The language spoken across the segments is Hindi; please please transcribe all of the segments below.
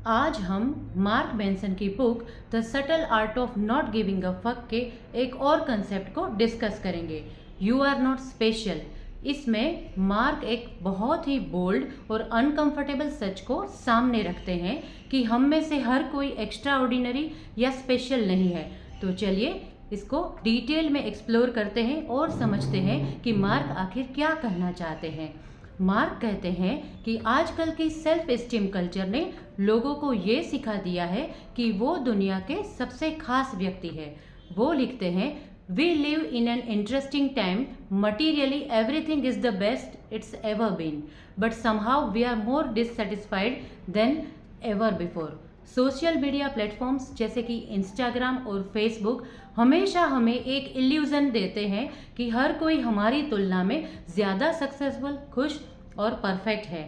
आज हम मार्क मेंसन की book the subtle art of not giving a fuck के एक और कंसेप्ट को डिस्कस करेंगे। You are not special. इसमें मार्क एक बहुत ही बोल्ड और अनकंफर्टेबल सच को सामने रखते हैं कि हम में से हर कोई एक्स्ट्रा ऑर्डिनरी या स्पेशल नहीं है। तो चलिए इसको डिटेल में एक्सप्लोर करते हैं और समझते हैं कि मार्क आखिर क्या कहना चाहते हैं। मार्क कहते हैं कि आजकल की सेल्फ एस्टीम कल्चर ने लोगों को ये सिखा दिया है कि वो दुनिया के सबसे खास व्यक्ति है। वो लिखते हैं, we live in an interesting time, materially everything is the best it's ever been, but somehow we are more dissatisfied than ever before. Social media platforms जैसे कि इंस्टाग्राम और फेसबुक हमेशा हमें एक इल्यूजन देते हैं कि हर कोई हमारी तुलना में ज़्यादा सक्सेसफुल, खुश और परफेक्ट है।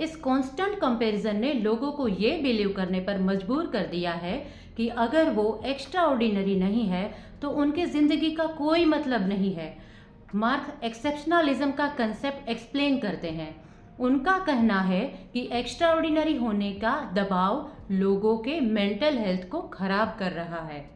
इस कांस्टेंट कंपैरिजन ने लोगों को ये बिलीव करने पर मजबूर कर दिया है कि अगर वो एक्स्ट्रा ऑर्डिनरी नहीं है तो उनकी ज़िंदगी का कोई मतलब नहीं है। मार्क एक्सेप्शनलिज्म का कंसेप्ट एक्सप्लेन करते हैं। उनका कहना है कि एक्स्ट्रा ऑर्डिनरी होने का दबाव लोगों के मेंटल हेल्थ को खराब कर रहा है।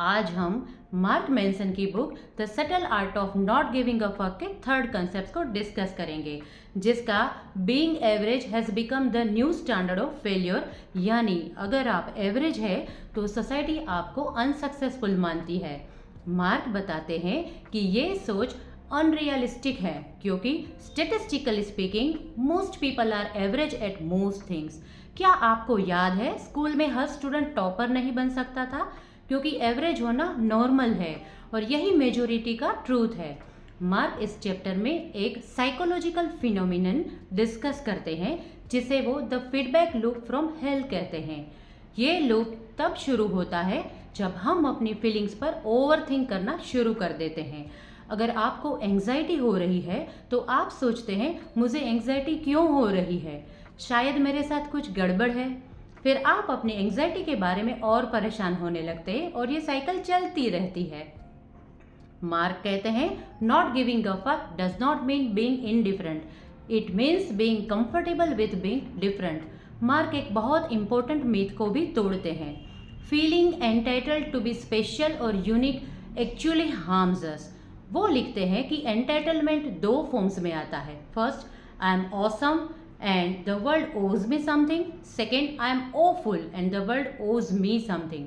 आज हम मार्क मेंसन की book the subtle art of not giving a fuck के थर्ड कंसेप्ट को डिस्कस करेंगे, जिसका being average has become the new standard of failure. यानी अगर आप एवरेज है तो सोसाइटी आपको अनसक्सेसफुल मानती है। मार्क बताते हैं कि ये सोच अनरियलिस्टिक है क्योंकि statistically speaking most people are average at most things. क्या आपको याद है स्कूल में हर स्टूडेंट टॉपर नहीं बन सकता था? क्योंकि एवरेज होना नॉर्मल है और यही मेजोरिटी का ट्रूथ है। मार्क इस चैप्टर में एक साइकोलॉजिकल फिनोमिनन डिस्कस करते हैं जिसे वो the feedback loop from hello कहते हैं। ये लूप तब शुरू होता है जब हम अपनी फीलिंग्स पर ओवरथिंक करना शुरू कर देते हैं। अगर आपको एंग्जाइटी हो रही है तो आप सोचते हैं, मुझे एंग्जाइटी क्यों हो रही है, शायद मेरे साथ कुछ गड़बड़ है। फिर आप अपनी एंग्जाइटी के बारे में और परेशान होने लगते हैं और ये साइकिल चलती रहती है। मार्क कहते हैं, not giving a fuck does not mean being indifferent, it means being comfortable with being different. Mark एक बहुत इंपॉर्टेंट मीथ को भी तोड़ते हैं। Feeling entitled to be special और यूनिक एक्चुअली हार्म्स अस। वो लिखते हैं कि एंटाइटलमेंट दो फॉर्म्स में आता है। First, I am awesome and the world owes me something. Second, I am awful and the world owes me something.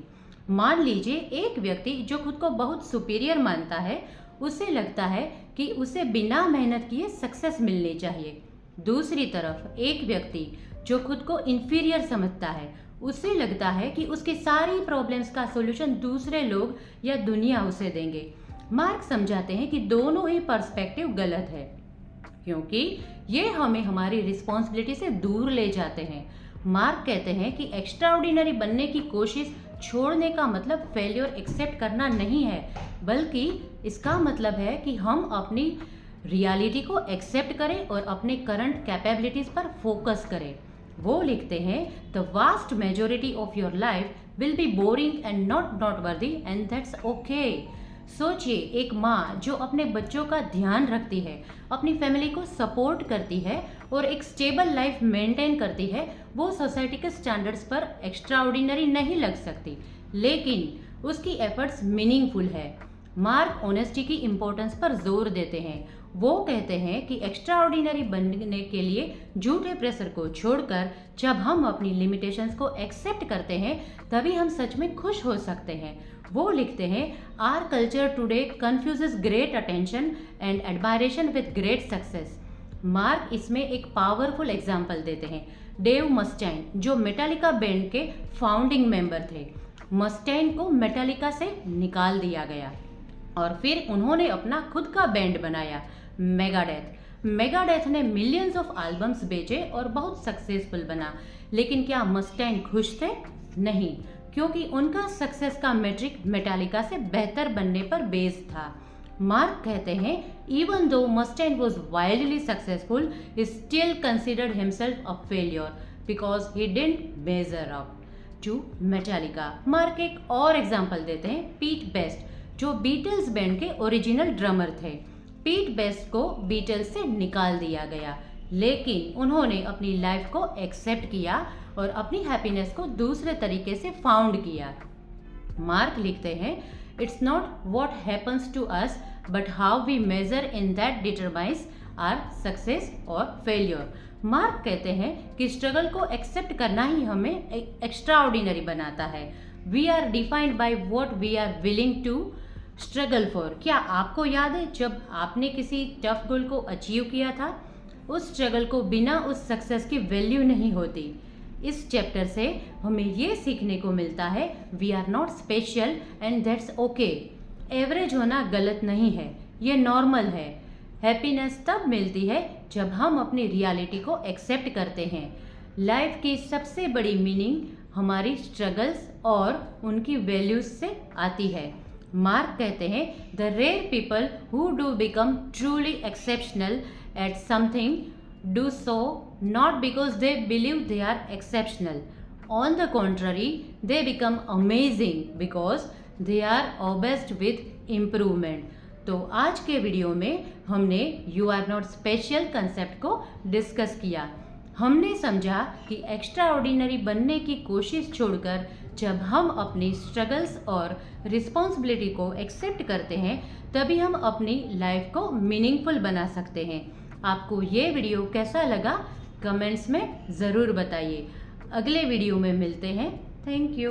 मान लीजिए एक व्यक्ति जो खुद को बहुत सुपीरियर मानता है, उसे लगता है कि उसे बिना मेहनत किए सक्सेस मिलनी चाहिए। दूसरी तरफ एक व्यक्ति जो खुद को इन्फीरियर समझता है, उसे लगता है कि उसकी सारी प्रॉब्लम्स का सोल्यूशन दूसरे लोग या दुनिया उसे देंगे। मार्क समझाते हैं कि दोनों ही पर्सपेक्टिव गलत है क्योंकि ये हमें हमारी रिस्पॉन्सिबिलिटी से दूर ले जाते हैं। मार्क कहते हैं कि एक्स्ट्रा ऑर्डिनरी बनने की कोशिश छोड़ने का मतलब फेलियर एक्सेप्ट करना नहीं है, बल्कि इसका मतलब है कि हम अपनी रियलिटी को एक्सेप्ट करें और अपने करंट कैपेबिलिटीज पर फोकस करें। वो लिखते हैं, the vast majority of your life will be boring and not worthy and that's okay. सोचिए, एक माँ जो अपने बच्चों का ध्यान रखती है, अपनी फैमिली को सपोर्ट करती है और एक स्टेबल लाइफ मेंटेन करती है, वो सोसाइटी के स्टैंडर्ड्स पर एक्स्ट्रा ऑर्डिनरी नहीं लग सकती, लेकिन उसकी एफर्ट्स मीनिंगफुल है। मार्क ऑनेस्टी की इम्पोर्टेंस पर जोर देते हैं। वो कहते हैं कि एक्स्ट्रा ऑर्डिनरी बनने के लिए झूठे प्रेशर को छोड़कर जब हम अपनी लिमिटेशंस को एक्सेप्ट करते हैं तभी हम सच में खुश हो सकते हैं। वो लिखते हैं, our culture today confuses great attention and admiration with great success. Mark इसमें एक पावरफुल एग्जाम्पल देते हैं। डेव मस्टैइन जो मेटालिका बैंड के फाउंडिंग मेंबर थे, मस्टैइन को मेटालिका से निकाल दिया गया और फिर उन्होंने अपना खुद का बैंड बनाया, मेगाडेथ। मेगाडेथ ने मिलियंस ऑफ एल्बम्स बेचे और बहुत सक्सेसफुल बना, लेकिन क्या मस्टैइन खुश थे? नहीं, क्योंकि उनका सक्सेस का मेट्रिक मेटालिका से बेहतर बनने पर बेस्ड था। मार्क कहते हैं, even though Mustaine was wildly successful, he still considered himself a failure because he didn't measure up to Metallica. Mark एक और एग्जांपल देते हैं, पीट बेस्ट जो बीटल्स बैंड के ओरिजिनल ड्रमर थे। पीट बेस्ट को बीटल्स से निकाल दिया गया, लेकिन उन्होंने अपनी लाइफ को एक्सेप्ट किया और अपनी हैप्पीनेस को दूसरे तरीके से फाउंड किया। मार्क लिखते हैं, it's not what happens to us but how we measure in that determines our success और फेलियर। मार्क कहते हैं कि स्ट्रगल को एक्सेप्ट करना ही हमें एक्स्ट्रा ऑर्डिनरी बनाता है। We are defined by what we are willing to struggle for. क्या आपको याद है जब आपने किसी टफ गोल को अचीव किया था? उस स्ट्रगल को बिना उस सक्सेस की वैल्यू नहीं होती। इस चैप्टर से हमें ये सीखने को मिलता है, we are not special and that's okay. Average होना गलत नहीं है, ये नॉर्मल है। हैप्पीनेस तब मिलती है जब हम अपनी रियलिटी को एक्सेप्ट करते हैं। लाइफ की सबसे बड़ी मीनिंग हमारी स्ट्रगल्स और उनकी वैल्यूज से आती है। मार्क कहते हैं, the rare people who do become truly exceptional at something do so not because they believe they are exceptional. On the contrary, they become amazing because they are obsessed with improvement. तो आज के वीडियो में हमने you are not special concept को डिस्कस किया। हमने समझा कि एक्स्ट्रा ऑर्डिनरी बनने की कोशिश छोड़कर जब हम अपनी स्ट्रगल्स और रिस्पॉन्सिबिलिटी को एक्सेप्ट करते हैं, तभी हम अपनी लाइफ को मीनिंगफुल बना सकते हैं। आपको ये वीडियो कैसा लगा कमेंट्स में ज़रूर बताइए। अगले वीडियो में मिलते हैं। Thank you.